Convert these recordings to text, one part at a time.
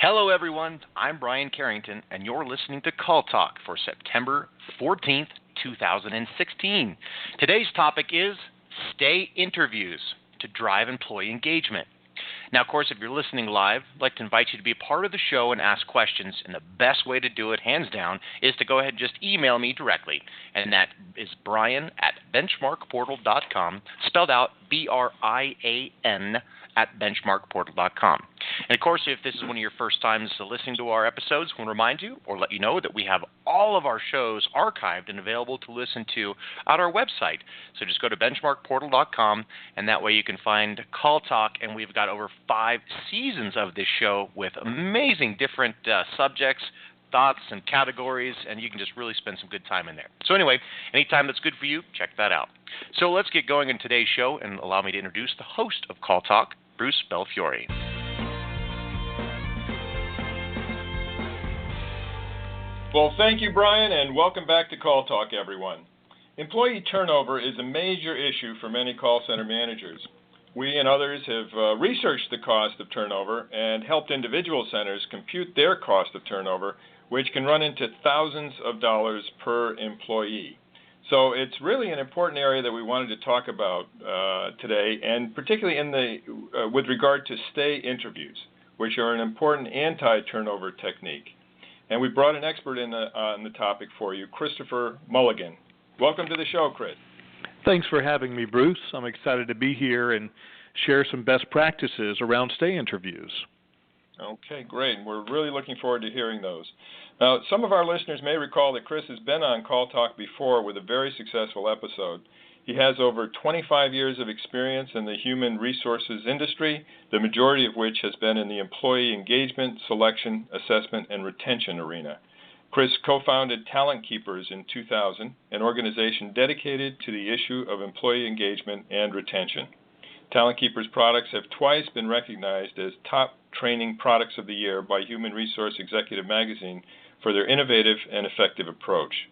Hello, everyone. I'm Brian Carrington, and you're listening to Call Talk for September 14th, 2016. Today's topic is stay interviews to drive employee engagement. Now, of course, if you're listening live, I'd like to invite you to be a part of the show and ask questions. And the best way to do it, hands down, is to go ahead and just email me directly. And that is Brian@BenchmarkPortal.com, spelled out BRIAN at BenchmarkPortal.com. And, of course, if this is one of your first times listening to our episodes, I want to remind you or let you know that we have all of our shows archived and available to listen to at our website. So just go to BenchmarkPortal.com, and that way you can find Call Talk, and we've got over 5 seasons of this show with amazing different subjects, thoughts, and categories, and you can just really spend some good time in there. So anyway, anytime that's good for you, check that out. So let's get going in today's show, and allow me to introduce the host of Call Talk, Bruce Belfiore. Well, thank you, Brian, and welcome back to Call Talk, everyone. Employee turnover is a major issue for many call center managers. We and others have researched the cost of turnover and helped individual centers compute their cost of turnover, which can run into thousands of dollars per employee. So it's really an important area that we wanted to talk about today, and particularly with regard to stay interviews, which are an important anti-turnover technique. And we brought an expert on the topic for you, Christopher Mulligan. Welcome to the show, Chris. Thanks for having me, Bruce. I'm excited to be here and share some best practices around stay interviews. Okay, great. We're really looking forward to hearing those. Now, some of our listeners may recall that Chris has been on Call Talk before with a very successful episode. He has over 25 years of experience in the human resources industry, the majority of which has been in the employee engagement, selection, assessment, and retention arena. Chris co-founded TalentKeepers in 2000, an organization dedicated to the issue of employee engagement and retention. TalentKeepers products have twice been recognized as top training products of the year by Human Resource Executive Magazine for their innovative and effective approach.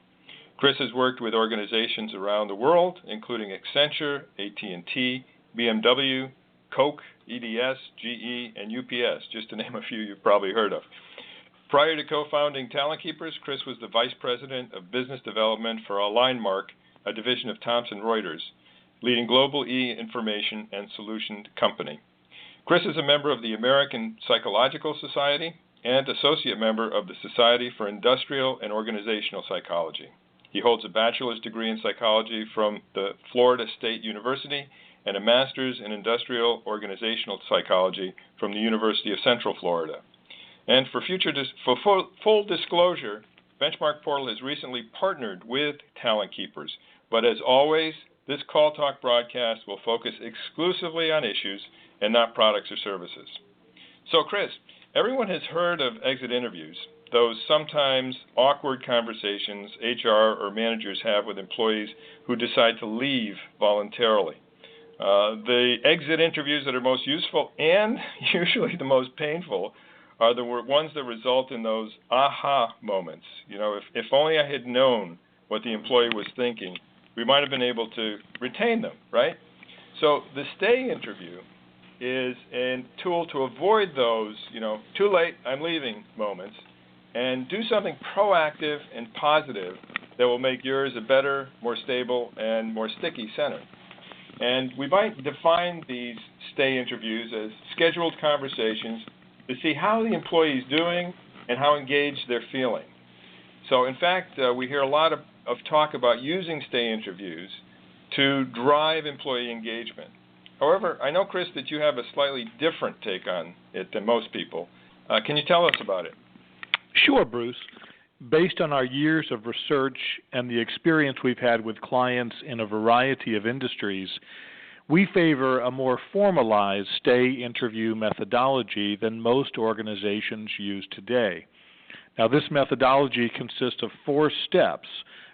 Chris has worked with organizations around the world, including Accenture, AT&T, BMW, Coke, EDS, GE, and UPS, just to name a few you've probably heard of. Prior to co-founding TalentKeepers, Chris was the Vice President of Business Development for AlignMark, a division of Thomson Rueters, leading global e-information and solution company. Chris is a member of the American Psychological Society and associate member of the Society for Industrial and Organizational Psychology. He holds a bachelor's degree in psychology from the Florida State University and a master's in industrial organizational psychology from the University of Central Florida. And for full disclosure, BenchmarkPortal has recently partnered with TalentKeepers. But as always, this Call Talk broadcast will focus exclusively on issues and not products or services. So, Chris, everyone has heard of exit interviews, those sometimes awkward conversations HR or managers have with employees who decide to leave voluntarily. The exit interviews that are most useful and usually the most painful are the ones that result in those aha moments. You know, if only I had known what the employee was thinking, we might have been able to retain them, right? So the stay interview is a tool to avoid those, too late, I'm leaving moments, and do something proactive and positive that will make yours a better, more stable, and more sticky center. And we might define these stay interviews as scheduled conversations to see how the employee is doing and how engaged they're feeling. So, in fact, we hear a lot of talk about using stay interviews to drive employee engagement. However, I know, Chris, that you have a slightly different take on it than most people. Can you tell us about it? Sure, Bruce. Based on our years of research and the experience we've had with clients in a variety of industries, we favor a more formalized stay interview methodology than most organizations use today. Now, this methodology consists of 4 steps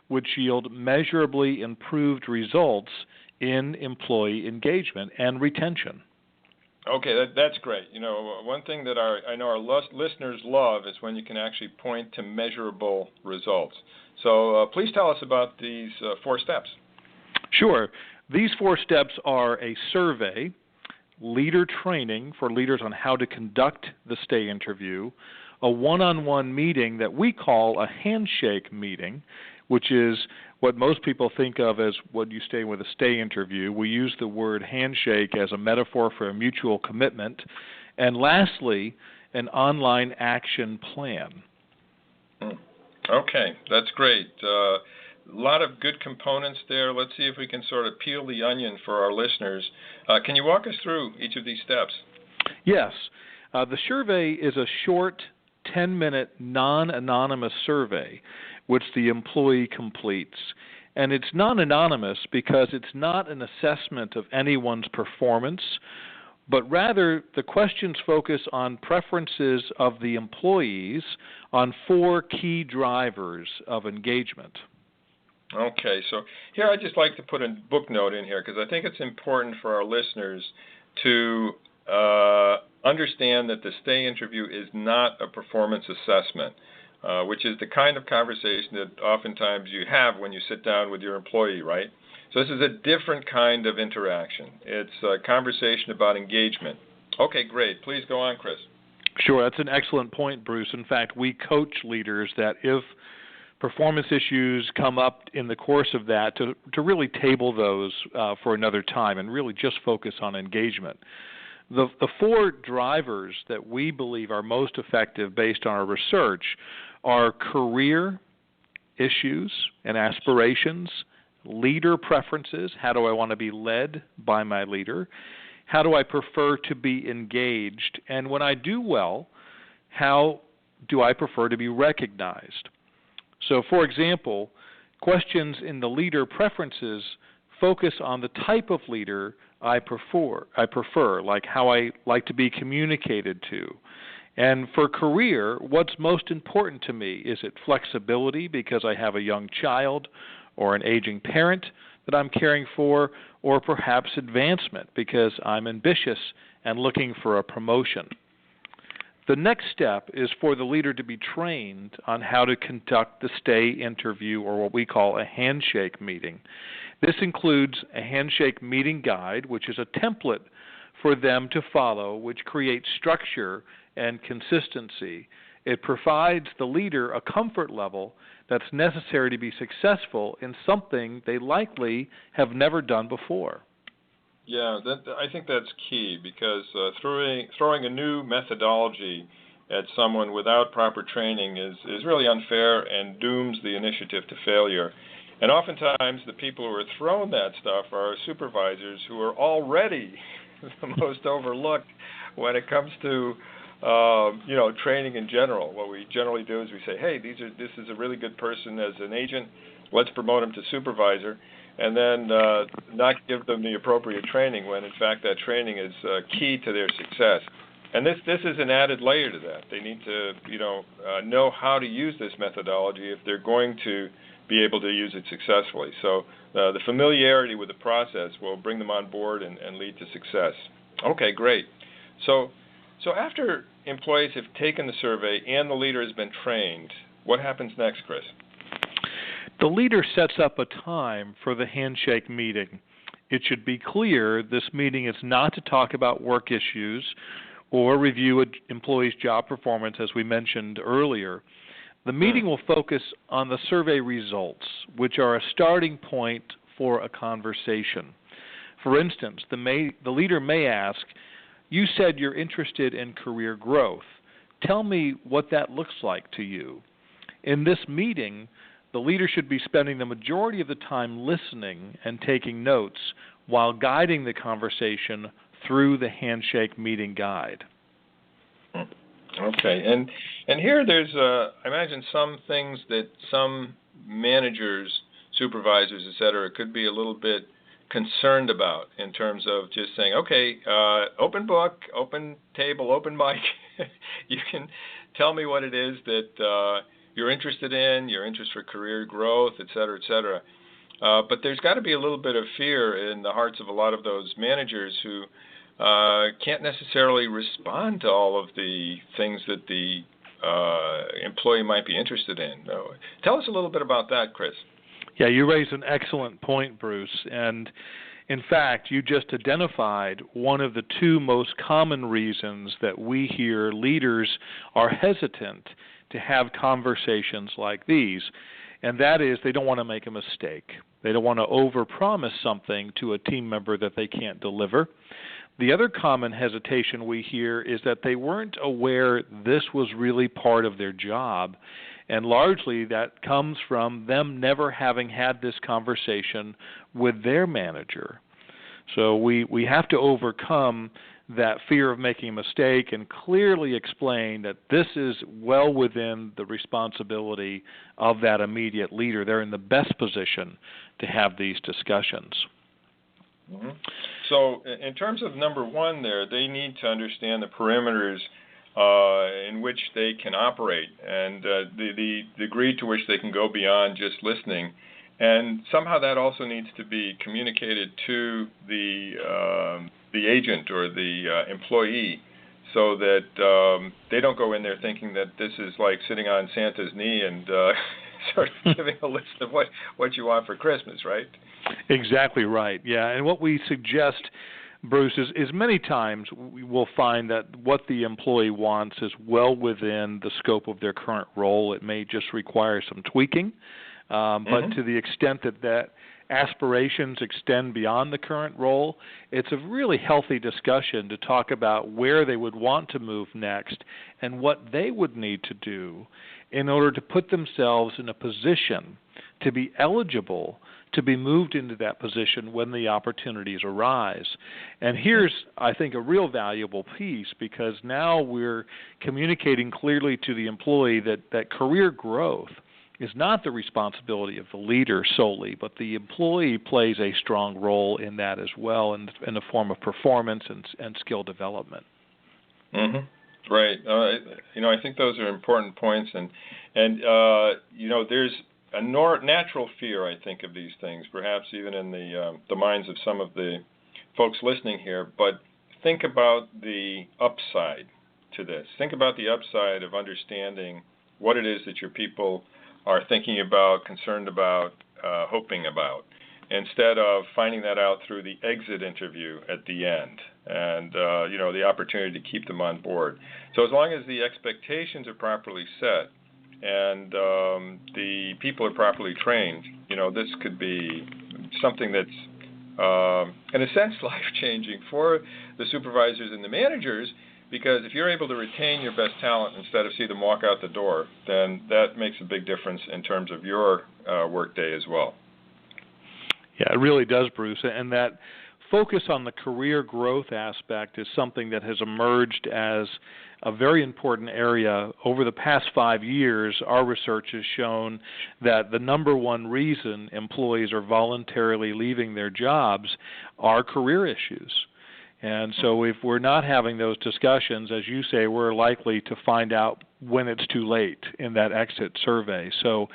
which yield measurably improved results in employee engagement and retention. Okay, that's great. One thing that I know our listeners love is when you can actually point to measurable results. So please tell us about these 4 steps. Sure. These 4 steps are a survey, leader training for leaders on how to conduct the stay interview, a one-on-one meeting that we call a handshake meeting, which is what most people think of as what you stay with a stay interview. We use the word handshake as a metaphor for a mutual commitment. And lastly, an online action plan. Okay, that's great. A lot of good components there. Let's see if we can sort of peel the onion for our listeners. Can you walk us through each of these steps? Yes. The survey is a short 10-minute non-anonymous survey which the employee completes. And it's non-anonymous because it's not an assessment of anyone's performance, but rather the questions focus on preferences of the employees on 4 key drivers of engagement. Okay, so here I'd just like to put a book note in here because I think it's important for our listeners to understand that the stay interview is not a performance assessment, which is the kind of conversation that oftentimes you have when you sit down with your employee, right? So this is a different kind of interaction. It's a conversation about engagement. Okay, great. Please go on, Chris. Sure, that's an excellent point, Bruce. In fact, we coach leaders that if performance issues come up in the course of that, to really table those for another time and really just focus on engagement. The 4 drivers that we believe are most effective based on our research are career issues and aspirations, leader preferences, how do I want to be led by my leader, how do I prefer to be engaged, and when I do well, how do I prefer to be recognized? So, for example, questions in the leader preferences focus on the type of leader I prefer, like how I like to be communicated to. And for career, what's most important to me? Is it flexibility because I have a young child or an aging parent that I'm caring for, or perhaps advancement because I'm ambitious and looking for a promotion? The next step is for the leader to be trained on how to conduct the stay interview, or what we call a handshake meeting. This includes a handshake meeting guide, which is a template for them to follow, which creates structure and consistency. It provides the leader a comfort level that's necessary to be successful in something they likely have never done before. Yeah, I think that's key because throwing a new methodology at someone without proper training is really unfair and dooms the initiative to failure. And oftentimes the people who are thrown that stuff are supervisors who are already the most overlooked when it comes to training in general. What we generally do is we say, hey, this is a really good person as an agent, let's promote him to supervisor, and then not give them the appropriate training when in fact that training is key to their success. And this is an added layer to that. They need to know how to use this methodology if they're going to be able to use it successfully. So the familiarity with the process will bring them on board and lead to success. Okay, great. So after employees have taken the survey and the leader has been trained, what happens next, Chris? The leader sets up a time for the handshake meeting. It should be clear this meeting is not to talk about work issues or review an employee's job performance, as we mentioned earlier. The meeting will focus on the survey results, which are a starting point for a conversation. For instance, the leader may ask, you said you're interested in career growth. Tell me what that looks like to you. In this meeting, the leader should be spending the majority of the time listening and taking notes while guiding the conversation through the handshake meeting guide. Okay, and here there's, I imagine, some things that some managers, supervisors, et cetera, could be a little bit concerned about in terms of just saying, okay, open book, open table, open mic. You can tell me what it is that you're interested in, your interest for career growth, et cetera, et cetera. But there's got to be a little bit of fear in the hearts of a lot of those managers who can't necessarily respond to all of the things that the employee might be interested in. Tell us a little bit about that, Chris. Yeah, you raise an excellent point, Bruce. And In fact, you just identified one of the two most common reasons that we hear leaders are hesitant to have conversations like these, and that is they don't want to make a mistake. They don't want to overpromise something to a team member that they can't deliver. The other common hesitation we hear is that they weren't aware this was really part of their job, and largely that comes from them never having had this conversation with their manager. So we have to overcome that fear of making a mistake and clearly explain that this is well within the responsibility of that immediate leader. They're in the best position to have these discussions. Mm-hmm. So in terms of number one there, they need to understand the perimeters in which they can operate and the degree to which they can go beyond just listening. And somehow that also needs to be communicated to the agent or the employee so that they don't go in there thinking that this is like sitting on Santa's knee and sort of giving a list of what you want for Christmas, right? Exactly right, yeah. And what we suggest, Bruce, is many times we will find that what the employee wants is well within the scope of their current role. It may just require some tweaking, but to the extent that aspirations extend beyond the current role, it's a really healthy discussion to talk about where they would want to move next and what they would need to do in order to put themselves in a position to be eligible to be moved into that position when the opportunities arise. And here's, I think, a real valuable piece, because now we're communicating clearly to the employee that career growth is not the responsibility of the leader solely, but the employee plays a strong role in that as well, in the form of performance and skill development. Mm-hmm. Right. I think those are important points, and there's a natural fear, I think, of these things, perhaps even in the minds of some of the folks listening here. But think about the upside to this. Think about the upside of understanding what it is that your people are thinking about, concerned about, hoping about, instead of finding that out through the exit interview at the end and, the opportunity to keep them on board. So as long as the expectations are properly set and the people are properly trained, this could be something that's, in a sense, life-changing for the supervisors and the managers, because if you're able to retain your best talent instead of see them walk out the door, then that makes a big difference in terms of your workday as well. Yeah, it really does, Bruce. And that focus on the career growth aspect is something that has emerged as a very important area. Over the past 5 years, our research has shown that the number one reason employees are voluntarily leaving their jobs are career issues. And so if we're not having those discussions, as you say, we're likely to find out when it's too late in that exit survey. So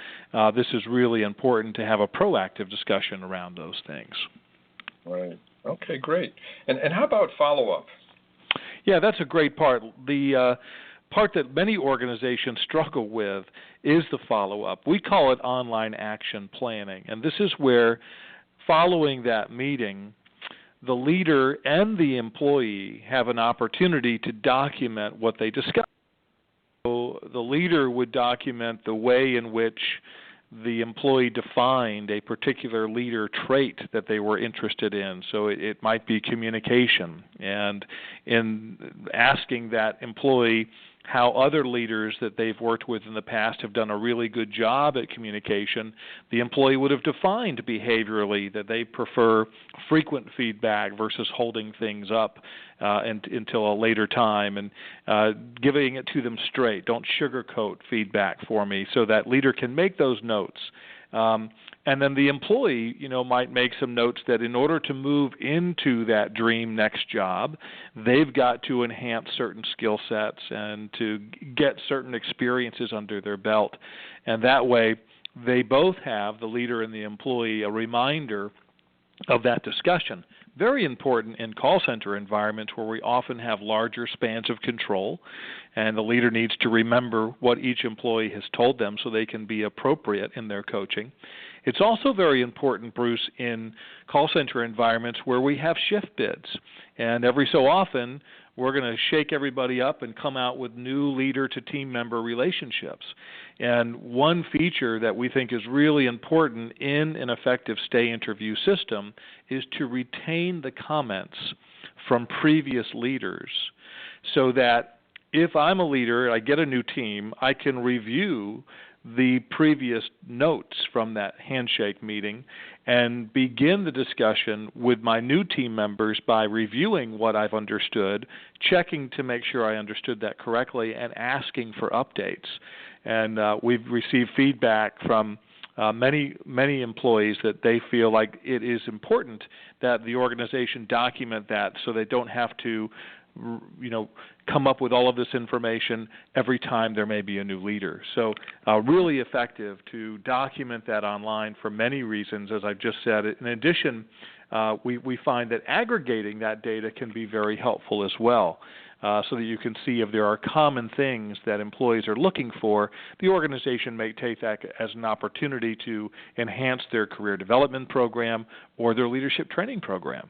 this is really important to have a proactive discussion around those things. Right. Okay, great. And how about follow-up? Yeah, that's a great part. The part that many organizations struggle with is the follow-up. We call it online action planning. And this is where, following that meeting, the leader and the employee have an opportunity to document what they discussed. So the leader would document the way in which the employee defined a particular leader trait that they were interested in. So it might be communication, and in asking that employee how other leaders that they've worked with in the past have done a really good job at communication, the employee would have defined behaviorally that they prefer frequent feedback versus holding things up until a later time, and giving it to them straight. Don't sugarcoat feedback for me, so that leader can make those notes. And then the employee, might make some notes that in order to move into that dream next job, they've got to enhance certain skill sets and to get certain experiences under their belt. And that way, they both have, the leader and the employee, a reminder of that discussion. very important in call center environments where we often have larger spans of control, and the leader needs to remember what each employee has told them so they can be appropriate in their coaching. It's also very important, Bruce, in call center environments where we have shift bids. And every so often, we're going to shake everybody up and come out with new leader-to-team member relationships. And one feature that we think is really important in an effective stay interview system is to retain the comments from previous leaders so that if I'm a leader, I get a new team, I can review the previous notes from that handshake meeting and begin the discussion with my new team members by reviewing what I've understood, checking to make sure I understood that correctly, and asking for updates. And we've received feedback from many employees that they feel like it is important that the organization document that so they don't have to come up with all of this information every time there may be a new leader. So really effective to document that online for many reasons, as I've just said. In addition, we find that aggregating that data can be very helpful as well, so that you can see if there are common things that employees are looking for. The organization may take that as an opportunity to enhance their career development program or their leadership training program.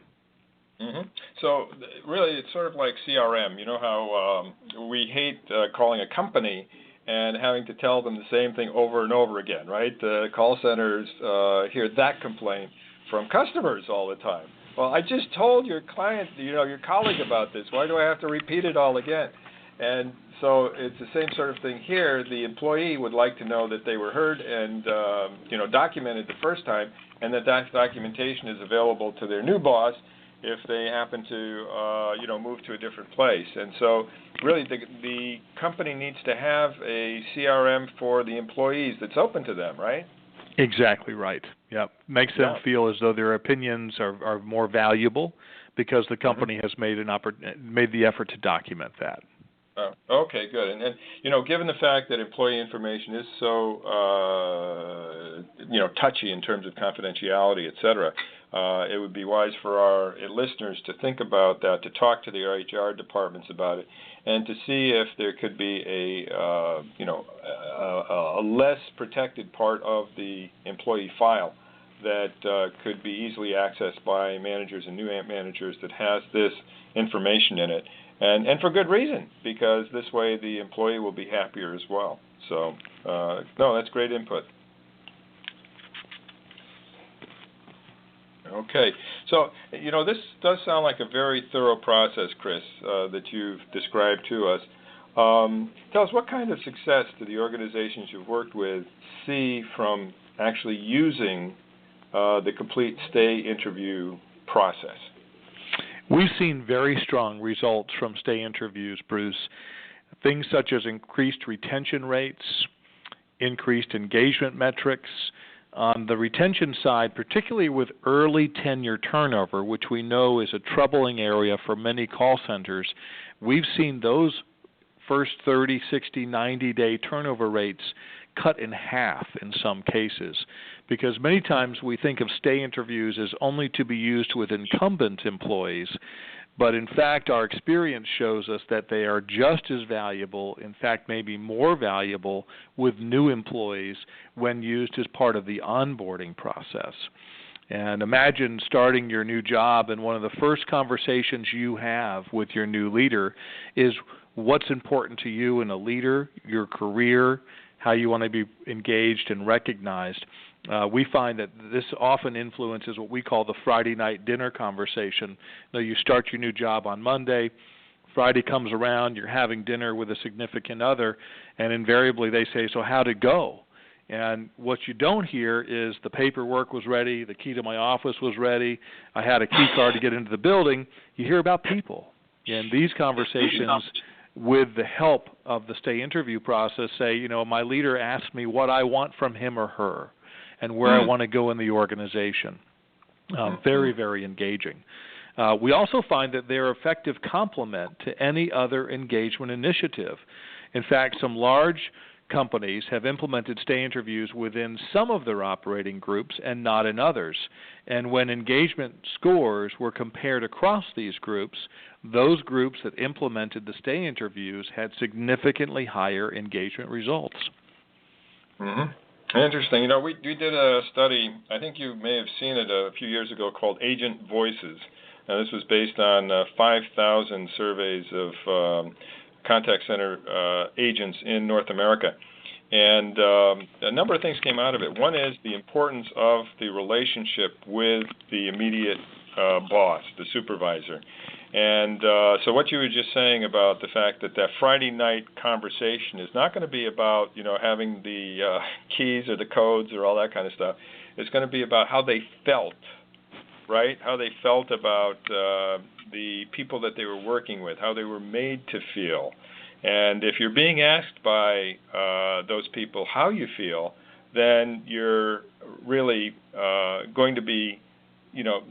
Mm-hmm. So really, it's sort of like CRM. You know how we hate calling a company and having to tell them the same thing over and over again, right? Call centers hear that complaint from customers all the time. Well, I just told your client, your colleague about this. Why do I have to repeat it all again? And so it's the same sort of thing here. The employee would like to know that they were heard and documented the first time, and that documentation is available to their new boss if they happen to move to a different place. And so really the company needs to have a CRM for the employees that's open to them, right? Exactly right. Yep. Makes them feel as though their opinions are more valuable because the company has made the effort to document that. Oh, okay, good. And given the fact that employee information is so touchy in terms of confidentiality, et cetera, it would be wise for our listeners to think about that, to talk to their HR departments about it, and to see if there could be a less protected part of the employee file that could be easily accessed by managers and new managers that has this information in it. And for good reason, because this way the employee will be happier as well. So, that's great input. Okay. So, this does sound like a very thorough process, Chris, that you've described to us. Tell us, what kind of success do the organizations you've worked with see from actually using the complete stay interview process? We've seen very strong results from stay interviews, Bruce. Things such as increased retention rates, increased engagement metrics. On the retention side, particularly with early tenure turnover, which we know is a troubling area for many call centers, we've seen those first 30, 60, 90-day turnover rates cut in half in some cases, because many times we think of stay interviews as only to be used with incumbent employees, but in fact our experience shows us that they are just as valuable, in fact maybe more valuable, with new employees when used as part of the onboarding process. And imagine starting your new job and one of the first conversations you have with your new leader is what's important to you in a leader, your career, how you want to be engaged and recognized. We find that this often influences what we call the Friday night dinner conversation. You start your new job on Monday, Friday comes around, you're having dinner with a significant other, and invariably they say, so how'd it go? And what you don't hear is the paperwork was ready, the key to my office was ready, I had a key card to get into the building. You hear about people. And these conversations, with the help of the stay interview process, say, my leader asked me what I want from him or her and where I want to go in the organization. Very, very engaging. We also find that they're effective complement to any other engagement initiative. In fact, some large companies have implemented stay interviews within some of their operating groups and not in others. And when engagement scores were compared across these groups, those groups that implemented the stay interviews had significantly higher engagement results. Mm-hmm. Interesting. You know, we did a study, I think you may have seen it a few years ago, called Agent Voices. And this was based on 5,000 surveys of contact center agents in North America. And a number of things came out of it. One is the importance of the relationship with the immediate boss, the supervisor. And so what you were just saying about the fact that Friday night conversation is not going to be about, you know, having the keys or the codes or all that kind of stuff. It's going to be about how they felt, right? How they felt about the people that they were working with, how they were made to feel. And if you're being asked by those people how you feel, then you're really going to be, you know,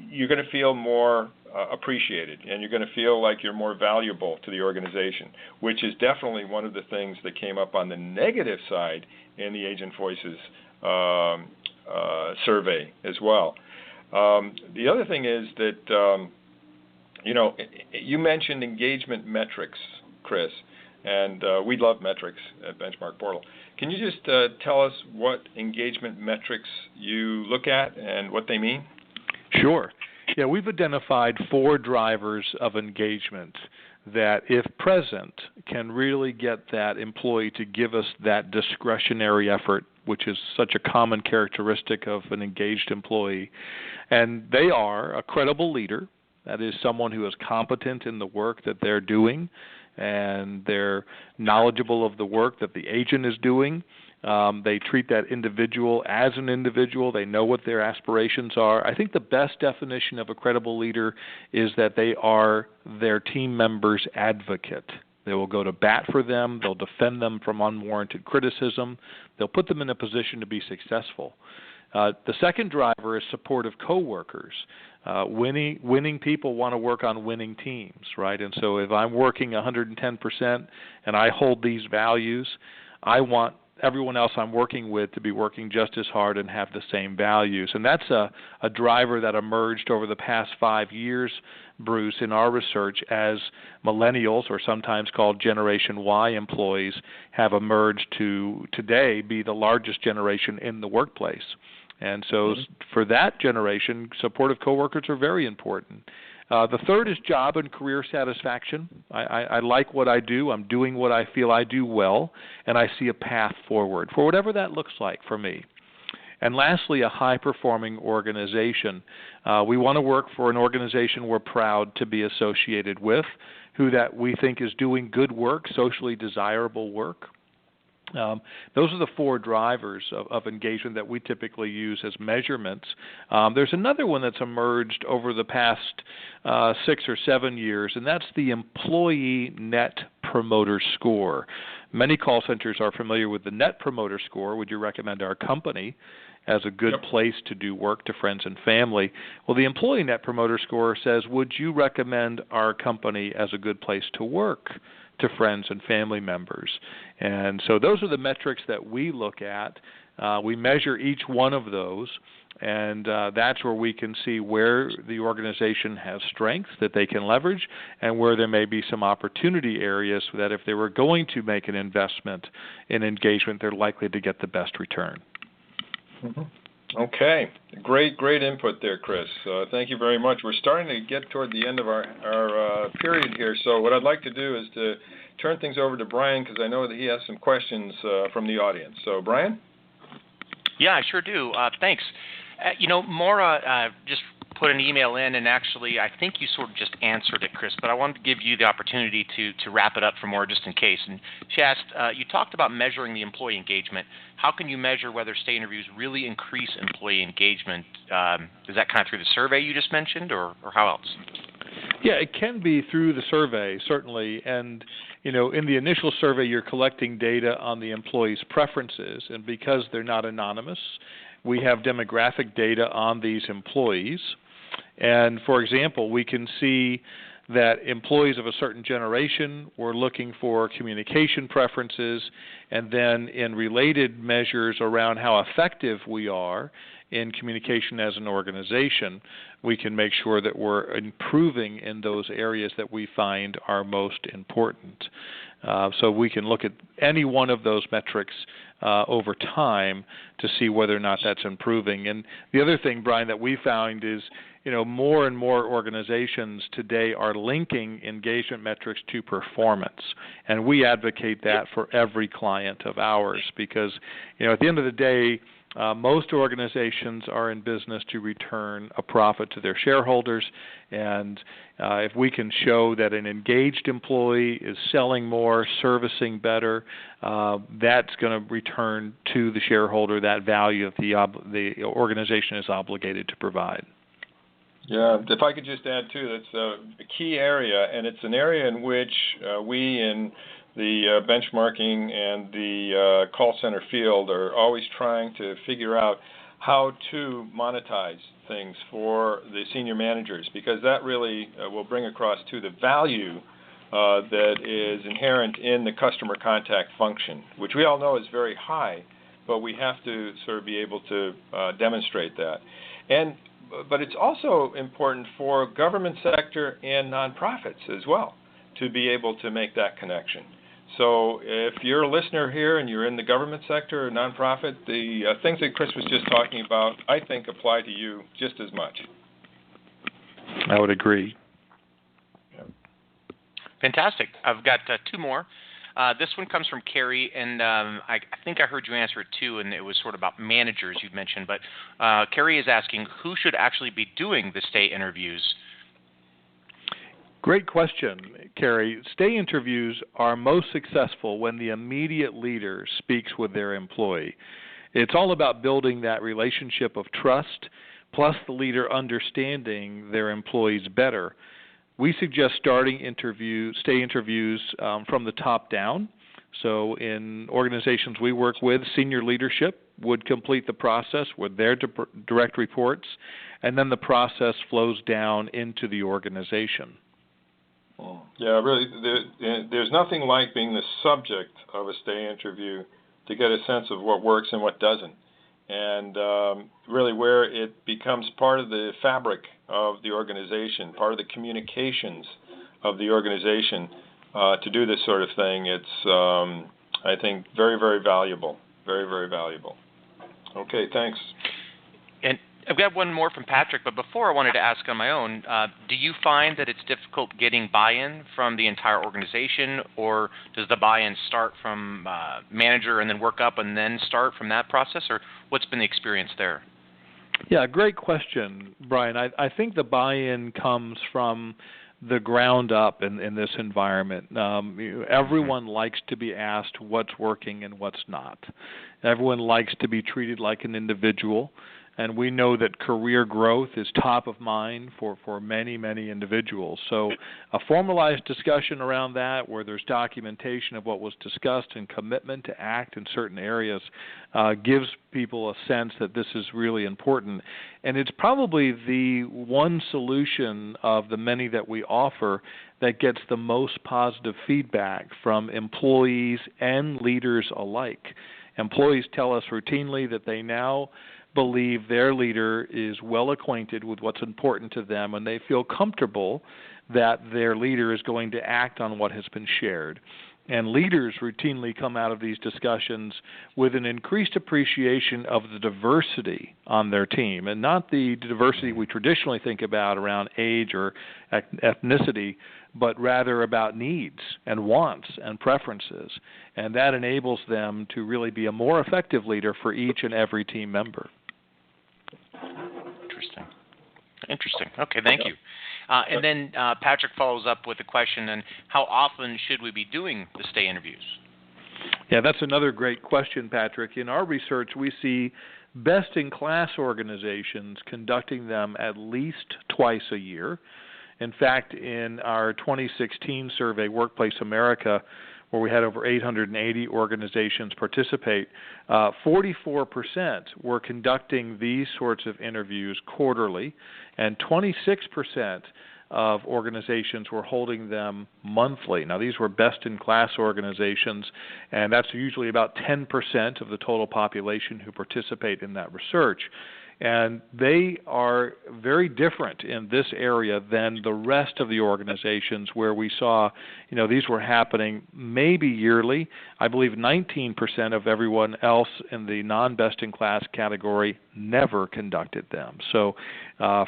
you're going to feel more appreciated, and you're going to feel like you're more valuable to the organization, which is definitely one of the things that came up on the negative side in the Agent Voices survey as well. The other thing is that, you know, you mentioned engagement metrics, Chris, and we love metrics at Benchmark Portal. Can you just tell us what engagement metrics you look at and what they mean? Sure. Yeah, we've identified 4 drivers of engagement that, if present, can really get that employee to give us that discretionary effort, which is such a common characteristic of an engaged employee. And they are a credible leader, that is someone who is competent in the work that they're doing, and they're knowledgeable of the work that the agent is doing. They treat that individual as an individual. They know what their aspirations are. I think the best definition of a credible leader is that they are their team members' advocate. They will go to bat for them. They'll defend them from unwarranted criticism. They'll put them in a position to be successful. The second driver is supportive coworkers. Winning people want to work on winning teams, right? And so if I'm working 110% and I hold these values, I want everyone else I'm working with to be working just as hard and have the same values. And that's a driver that emerged over the past 5 years, Bruce, in our research, as millennials, or sometimes called Generation Y employees, have emerged to today be the largest generation in the workplace. And so for that generation, supportive coworkers are very important. The third is job and career satisfaction. I like what I do. I'm doing what I feel I do well, and I see a path forward for whatever that looks like for me. And lastly, a high-performing organization. We want to work for an organization we're proud to be associated with, who that we think is doing good work, socially desirable work. Those are the 4 drivers of engagement that we typically use as measurements. There's another one that's emerged over the past 6 or 7 years, and that's the Employee Net Promoter Score. Many call centers are familiar with the Net Promoter Score. Would you recommend our company as a good place to do work to friends and family? Well, the Employee Net Promoter Score says, would you recommend our company as a good place to work to friends and family members? And so those are the metrics that we look at. We measure each one of those, and that's where we can see where the organization has strengths that they can leverage and where there may be some opportunity areas that if they were going to make an investment in engagement, they're likely to get the best return. Mm-hmm. Okay. Great input there, Chris. Thank you very much. We're starting to get toward the end of our period here, so what I'd like to do is to turn things over to Brian, because I know that he has some questions from the audience. So, Brian? Yeah, I sure do. Thanks. Maura just put an email in, and actually I think you sort of just answered it, Chris, but I wanted to give you the opportunity to wrap it up for Maura just in case. And she asked, you talked about measuring the employee engagement. How can you measure whether stay interviews really increase employee engagement? Is that kind of through the survey you just mentioned, or how else? Yeah, it can be through the survey, certainly. And, in the initial survey, you're collecting data on the employee's preferences. And because they're not anonymous, we have demographic data on these employees. And, for example, we can see that employees of a certain generation were looking for communication preferences, and then in related measures around how effective we are in communication as an organization, we can make sure that we're improving in those areas that we find are most important. So we can look at any one of those metrics over time to see whether or not that's improving. And the other thing, Brian, that we found is, more and more organizations today are linking engagement metrics to performance, and we advocate that for every client of ours because, at the end of the day, most organizations are in business to return a profit to their shareholders, and if we can show that an engaged employee is selling more, servicing better, that's going to return to the shareholder that value that the organization is obligated to provide. Yeah, if I could just add, too, that's a key area, and it's an area in which we in the benchmarking and the call center field are always trying to figure out how to monetize things for the senior managers, because that really will bring across to the value that is inherent in the customer contact function, which we all know is very high, but we have to sort of be able to demonstrate that. But it's also important for government sector and nonprofits as well to be able to make that connection. So if you're a listener here and you're in the government sector or nonprofit, the things that Chris was just talking about, I think, apply to you just as much. I would agree. Yeah. Fantastic. I've got two more. This one comes from Carrie, and I think I heard you answer it too, and it was sort of about managers you'd mentioned. But Carrie is asking, who should actually be doing the stay interviews? Great question, Carrie. Stay interviews are most successful when the immediate leader speaks with their employee. It's all about building that relationship of trust, plus the leader understanding their employees better. We suggest starting stay interviews from the top down. So in organizations we work with, senior leadership would complete the process with their direct reports, and then the process flows down into the organization. Yeah, really, there's nothing like being the subject of a stay interview to get a sense of what works and what doesn't, and really where it becomes part of the fabric of the organization, part of the communications of the organization to do this sort of thing. It's, I think, very, very valuable, very, very valuable. Okay, thanks. And I've got one more from Patrick, but before I wanted to ask on my own, do you find that it's difficult getting buy-in from the entire organization, or does the buy-in start from manager and then work up and then start from that process, or what's been the experience there? Yeah, great question, Brian. I think the buy-in comes from the ground up in this environment. Everyone likes to be asked what's working and what's not. Everyone likes to be treated like an individual. And we know that career growth is top of mind for many, many individuals. So a formalized discussion around that where there's documentation of what was discussed and commitment to act in certain areas gives people a sense that this is really important. And it's probably the one solution of the many that we offer that gets the most positive feedback from employees and leaders alike. Employees tell us routinely that they now believe their leader is well acquainted with what's important to them, and they feel comfortable that their leader is going to act on what has been shared. And leaders routinely come out of these discussions with an increased appreciation of the diversity on their team, and not the diversity we traditionally think about around age or ethnicity, but rather about needs and wants and preferences. And that enables them to really be a more effective leader for each and every team member. Interesting. Okay, thank you. And then Patrick follows up with a question on how often should we be doing the stay interviews? Yeah, that's another great question, Patrick. In our research, we see best-in-class organizations conducting them at least twice a year. In fact, in our 2016 survey, Workplace America, where we had over 880 organizations participate, 44% were conducting these sorts of interviews quarterly, and 26% of organizations were holding them monthly. Now, these were best-in-class organizations, and that's usually about 10% of the total population who participate in that research. And they are very different in this area than the rest of the organizations where we saw, these were happening maybe yearly. I believe 19% of everyone else in the non-best-in-class category never conducted them. So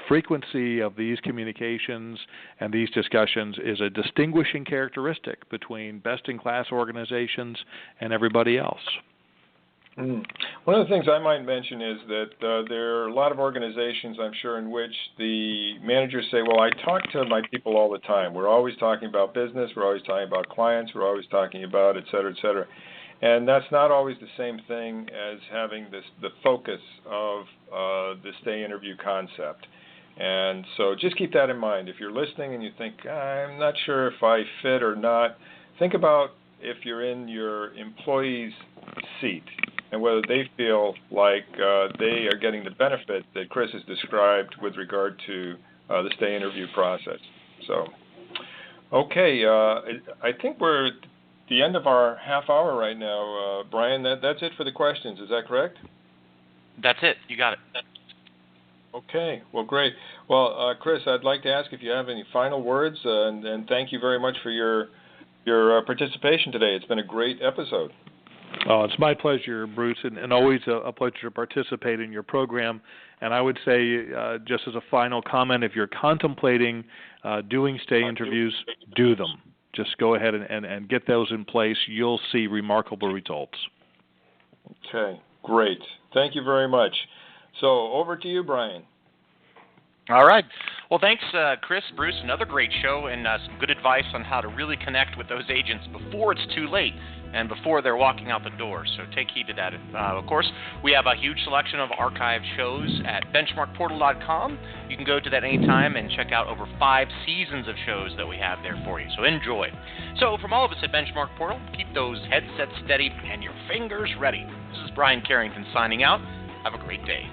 frequency of these communications and these discussions is a distinguishing characteristic between best-in-class organizations and everybody else. One of the things I might mention is that there are a lot of organizations, I'm sure, in which the managers say, well, I talk to my people all the time. We're always talking about business. We're always talking about clients. We're always talking about et cetera, et cetera. And that's not always the same thing as having the focus of the stay interview concept. And so just keep that in mind. If you're listening and you think, I'm not sure if I fit or not, think about if you're in your employee's seat and whether they feel like they are getting the benefit that Chris has described with regard to the stay interview process. So, okay, I think we're at the end of our half hour right now. Brian, that's it for the questions. Is that correct? That's it. You got it. Okay, well, great. Well, Chris, I'd like to ask if you have any final words, and thank you very much for your participation today. It's been a great episode. Oh, it's my pleasure, Bruce, and always a pleasure to participate in your program. And I would say, just as a final comment, if you're contemplating doing stay interviews, do them. Just go ahead and get those in place. You'll see remarkable results. Okay, great. Thank you very much. So over to you, Brian. All right. Well, thanks, Chris, Bruce. Another great show and some good advice on how to really connect with those agents before it's too late and before they're walking out the door. So take heed to that. Of course, we have a huge selection of archived shows at BenchmarkPortal.com. You can go to that anytime and check out over 5 seasons of shows that we have there for you. So enjoy. So from all of us at Benchmark Portal, keep those headsets steady and your fingers ready. This is Brian Carrington signing out. Have a great day.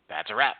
That's a wrap.